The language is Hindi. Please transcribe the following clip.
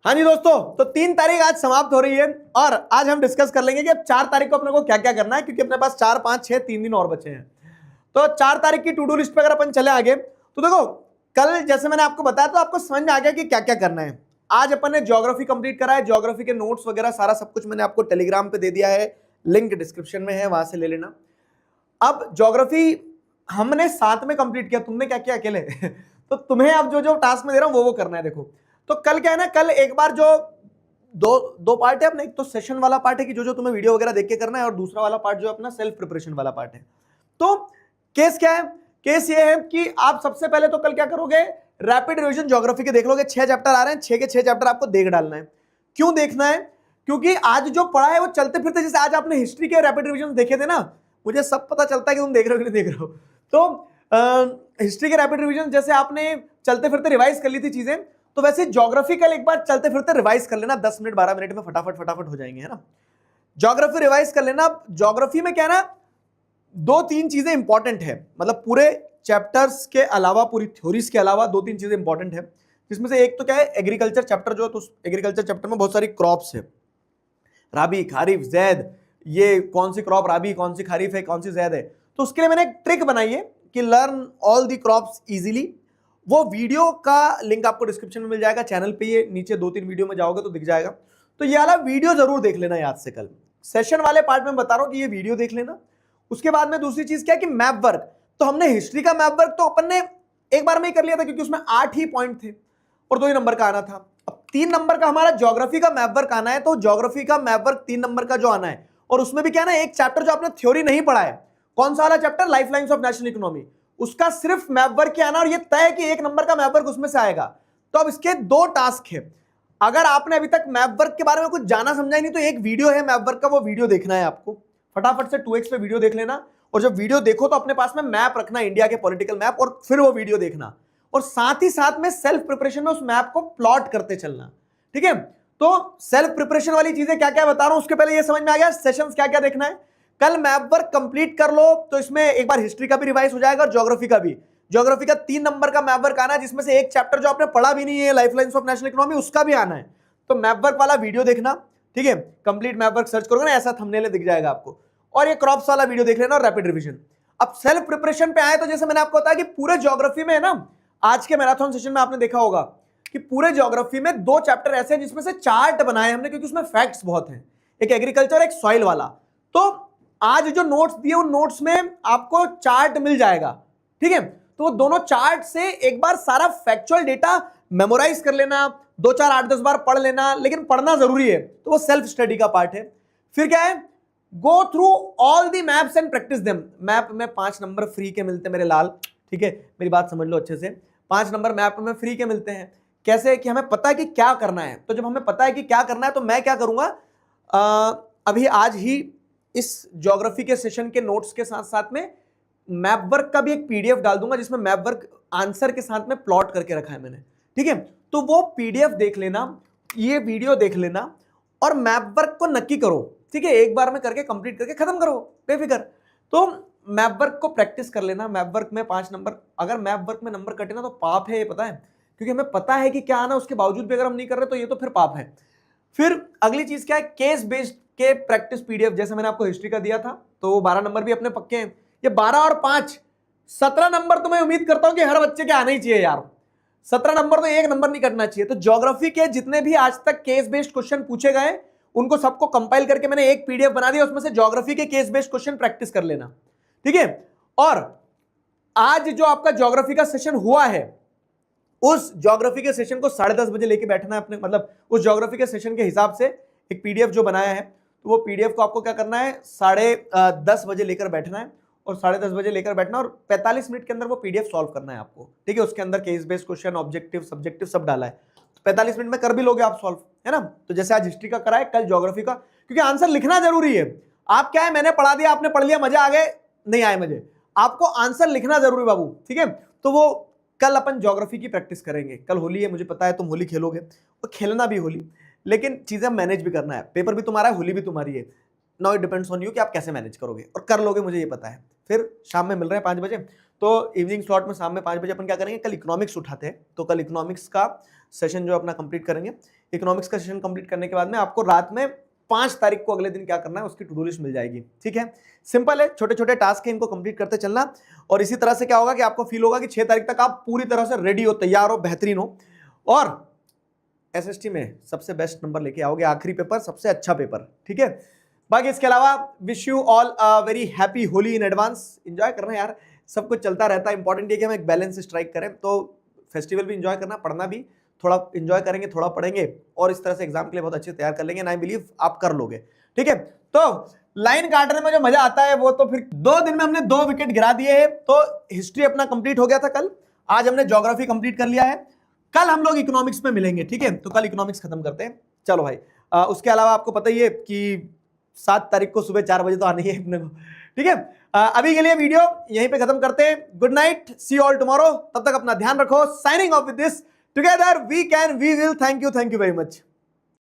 हाँ जी दोस्तों, तो 3 तारीख आज समाप्त हो रही है और आज हम डिस्कस कर लेंगे कि अब 4 तारीख को अपने को क्या क्या करना है, क्योंकि अपने पास 4, 5, 6 3 दिन और बचे हैं। तो 4 तारीख की टू डू लिस्ट पे अगर अपन चले आगे तो देखो, कल जैसे मैंने आपको बताया तो आपको समझ में आ गया कि क्या क्या करना है। आज अपन ने ज्योग्राफी कंप्लीट करा है, ज्योग्राफी के नोट्स वगैरह सारा सब कुछ मैंने आपको टेलीग्राम पे दे दिया है, लिंक डिस्क्रिप्शन में है, वहां से ले लेना। अब ज्योग्राफी हमने साथ में कंप्लीट किया, तुमने क्या किया अकेले तो तुम्हें अब जो जो टास्क में दे रहा हूं वो करना है। देखो तो कल क्या है ना, कल एक बार जो दो पार्ट है अपने, एक तो सेशन वाला पार्ट है कि जो जो तुम्हें वीडियो वगैरह देख के करना है, और दूसरा वाला पार्ट जो अपना सेल्फ प्रिपरेशन वाला पार्ट है। तो केस क्या है, केस ये है कि आप सबसे पहले तो कल क्या करोगे, रैपिड रिवीजन ज्योग्राफी के देख लोगे। 6 चैप्टर आ रहे हैं, 6 के 6 चैप्टर आपको देख डालना है। क्यों देखना है, क्योंकि आज जो पढ़ा है वो चलते फिरते, जैसे आज आपने हिस्ट्री के रैपिड रिवीजन देखे थे ना, मुझे सब पता चलता है कि तुम देख रहे हो कि नहीं देख रहे हो। तो हिस्ट्री के रैपिड रिवीजन जैसे आपने चलते फिरते रिवाइज कर ली थी चीजें, तो वैसे ज्योग्राफी कल एक बार चलते फिरते रिवाइज कर लेना, 10 मिनट 12 मिनट में फटाफट हो जाएंगे, है ना। ज्योग्राफी रिवाइज कर लेना। ज्योग्राफी में क्या है ना, 2-3 चीजें इंपॉर्टेंट है, मतलब पूरे चैप्टर्स के अलावा, पूरी थ्योरीज के अलावा 2-3 चीजें इंपॉर्टेंट है, जिसमें से एक तो क्या है, एग्रीकल्चर चैप्टर जो है, तो एग्रीकल्चर चैप्टर में बहुत सारी क्रॉप्स है, राबी, खारिफ, जैद, ये कौन सी क्रॉप राबी, कौन सी खारिफ है, कौन सी जैद है। तो उसके लिए मैंने एक ट्रिक बनाई है कि learn all the crops easily. वो वीडियो का लिंक आपको डिस्क्रिप्शन में मिल जाएगा, चैनल पे ये नीचे 2-3 वीडियो में जाओगे तो दिख जाएगा। तो ये वाला वीडियो जरूर देख लेना याद से। कल सेशन वाले पार्ट में बता रहा हूं कि ये वीडियो देख लेना। उसके बाद में दूसरी चीज क्या है कि मैप वर्क। तो हमने हिस्ट्री का मैप वर्क तो अपन ने एक बार में ही कर लिया था, क्योंकि उसमें 8 ही पॉइंट थे और 2 ही नंबर का आना था। अब 3 नंबर का हमारा ज्योग्राफी का मैप वर्क आना है, तो ज्योग्राफी का मैप वर्क 3 नंबर का जो आना है, और उसमें भी क्या ना, एक चैप्टर जो आपने थ्योरी नहीं पढ़ा है, कौन सा वाला chapter, life lines of national economy, उसका सिर्फ मैप वर्क के आना, और ये तय है कि 1 नंबर का मैप वर्क उसमें से आएगा। तो अब इसके 2 टास्क है। अगर आपने अभी तक मैप वर्क के बारे में कुछ जाना समझा ही नहीं, तो एक वीडियो है मैप वर्क का, वो वीडियो देखना है आपको। फटाफट से 2x पे वीडियो देख लेना, और जब वीडियो देखो तो अपने पास में मैप रखना, इंडिया के पॉलिटिकल मैप, और फिर वो वीडियो देखना, और साथ ही साथ में सेल्फ प्रिपरेशन में उस मैप को प्लॉट करते चलना, ठीक है। तो सेल्फ प्रिपरेशन वाली चीजें क्या क्या बता रहा हूं, उसके पहले ये समझ में आ गया सेशंस क्या क्या देखना है। कल मैप वर्क कंप्लीट कर लो, तो इसमें एक बार हिस्ट्री का भी रिवाइज हो जाएगा और ज्योग्राफी का भी। ज्योग्राफी का 3 नंबर का मैप वर्क आना है, जिसमें से एक चैप्टर जो आपने पढ़ा भी नहीं है, life lines of national economy, उसका भी आना है। तो मैप वर्क वाला वीडियो देखना, ठीक है। कंप्लीट मैप वर्क सर्च करोगे ना, ऐसा थंबनेल दिख जाएगा आपको, और ये क्रॉप्स वाला वीडियो देख लेना, और रैपिड रिवीजन। अब सेल्फ प्रिपरेशन पे आए तो जैसे मैंने आपको बताया कि पूरे ज्योग्राफी में है ना, आज के मैराथन सेशन में आपने देखा होगा कि पूरे ज्योग्राफी में 2 चैप्टर ऐसे हैं जिसमें से चार्ट बनाए हमने, क्योंकि उसमें फैक्ट्स बहुत हैं, एक एग्रीकल्चर, एक सॉइल वाला। तो आज जो नोट्स दिए उन नोट्स में आपको चार्ट मिल जाएगा, ठीक है। तो वो दोनों चार्ट से एक बार सारा फैक्चुअल डेटा मेमोराइज कर लेना, 2, 4, 8, 10 बार पढ़ लेना, लेकिन पढ़ना जरूरी है, तो वो सेल्फ स्टडी का पार्ट है। फिर क्या है, go through all the maps and practice them. Map में 5 नंबर फ्री के मिलते हैं मेरे लाल, ठीक है, मेरी बात समझ लो अच्छे से। 5 नंबर मैप में फ्री के मिलते हैं। कैसे, कि हमें पता है कि क्या करना है। तो जब हमें पता है कि क्या करना है, तो मैं क्या करूंगा, अभी आज ही इस ज्योग्राफी के सेशन के नोट्स के साथ साथ में मैप वर्क का भी एक पीडीएफ डाल दूंगा, जिसमें मैप वर्क आंसर के साथ में प्लॉट करके रखा है मैंने, ठीक है। तो वो पीडीएफ देख लेना, ये वीडियो देख लेना, और मैप वर्क को नक्की करो, ठीक है। एक बार में करके कंप्लीट करके खत्म करो बेफिक्र। तो मैप वर्क को प्रैक्टिस कर लेना। मैप वर्क में 5 नंबर, अगर मैप वर्क में नंबर कटे ना तो पाप है, ये पता है, क्योंकि हमें पता है कि क्या आना, उसके बावजूद भी अगर हम नहीं कर रहे तो ये तो फिर पाप है। फिर अगली चीज क्या है, केस बेस्ड के प्रैक्टिस पीडीएफ, जैसे मैंने आपको हिस्ट्री का दिया था, तो 12 नंबर भी अपने पक्के हैं। ये 12 और 5 17 नंबर तो मैं उम्मीद करता हूं कि हर बच्चे के आने ही चाहिए यार। 17 नंबर तो 1 नंबर नहीं कटना चाहिए। तो ज्योग्राफी के जितने भी आज तक केस बेस्ड क्वेश्चन पूछे गए, उनको सबको कंपाइल करके मैंने एक पीडीएफ बना दिया, उसमें से ज्योग्राफी के केस बेस्ड क्वेश्चन प्रैक्टिस कर लेना, ठीक है। और आज जो आपका ज्योग्राफी का सेशन हुआ है, उस ज्योग्राफी के सेशन को 10:30 बजे लेके बैठना है अपने, मतलब उस ज्योग्राफी के सेशन के हिसाब से एक पीडीएफ जो बनाया है, तो वो पीडीएफ को आपको क्या करना है, 10:30 बजे लेकर बैठना है, और 10:30 बजे लेकर बैठना, और 45 मिनट के अंदर वो पीडीएफ सॉल्व करना है आपको, ठीक है। उसके अंदर case based question, objective, subjective सब डाला है, तो 45 मिनट में कर भी लोगे आप सॉल्व, है ना। तो जैसे आज हिस्ट्री का करा है, कल ज्योग्राफी का, क्योंकि आंसर लिखना जरूरी है। आप क्या है, मैंने पढ़ा दिया, आपने पढ़ लिया, मजा आ गए, नहीं आए मजे, आपको आंसर लिखना जरूरी बाबू, ठीक है। तो वो कल अपन ज्योग्राफी की प्रैक्टिस करेंगे। कल होली है, मुझे पता है तुम होली खेलोगे, और खेलना भी होली, लेकिन चीजें मैनेज भी करना है। पेपर भी तुम्हारा है, होली भी तुम्हारी है। Now it depends on you कि आप कैसे मैनेज करोगे, और कर लोगे, मुझे ये पता है। फिर शाम में मिल रहे हैं 5 बजे, तो इवनिंग स्लॉट में शाम में 5 बजे अपन क्या करेंगे, कल इकोनॉमिक्स उठाते हैं। तो कल इकोनॉमिक्स का सेशन जो अपना कंप्लीट करेंगे। इकोनॉमिक्स का सेशन कंप्लीट करने के बाद में आपको रात में 5 तारीख को अगले दिन क्या करना है उसकी टू डू लिस्ट मिल जाएगी। ठीक है, सिंपल है, छोटे छोटे टास्क है, इनको कंप्लीट करते चलना। और इसी तरह से क्या होगा कि आपको फील होगा कि 6 तारीख तक आप पूरी तरह से रेडी हो, तैयार हो, बेहतरीन हो, और एसएसटी में सबसे बेस्ट नंबर लेके आओगे। आखिरी पेपर सबसे अच्छा पेपर। ठीक है, बाकी इसके अलावा wish you all a very happy Holi in advance. Enjoy करना यार, सब कुछ चलता रहता है। इंपॉर्टेंट ये कि हम एक बैलेंस स्ट्राइक करें, तो फेस्टिवल भी इंजॉय करना, पढ़ना भी थोड़ा इंजॉय करेंगे, थोड़ा पढ़ेंगे, और इस तरह से एग्जाम के लिए बहुत अच्छे तैयार कर लेंगे। आई बिलीव आप कर लोगे। ठीक है, तो लाइन काटने में जो मजा आता है वो तो फिर 2 दिन में हमने 2 विकेट गिरा दिए हैं। तो हिस्ट्री अपना कंप्लीट हो गया था कल, आज हमने ज्योग्राफी कंप्लीट कर लिया है। कल हम लोग इकोनॉमिक्स में मिलेंगे। ठीक है, तो कल इकोनॉमिक्स खत्म करते हैं। चलो भाई, उसके अलावा आपको पता ही है कि 7 तारीख को सुबह 4 बजे तो आनी है अपने को। ठीक है, अभी के लिए वीडियो यहीं पे खत्म करते हैं। Good night, see all tomorrow. तब तक अपना ध्यान रखो। Signing off with this, together we can, we will. Thank you very much.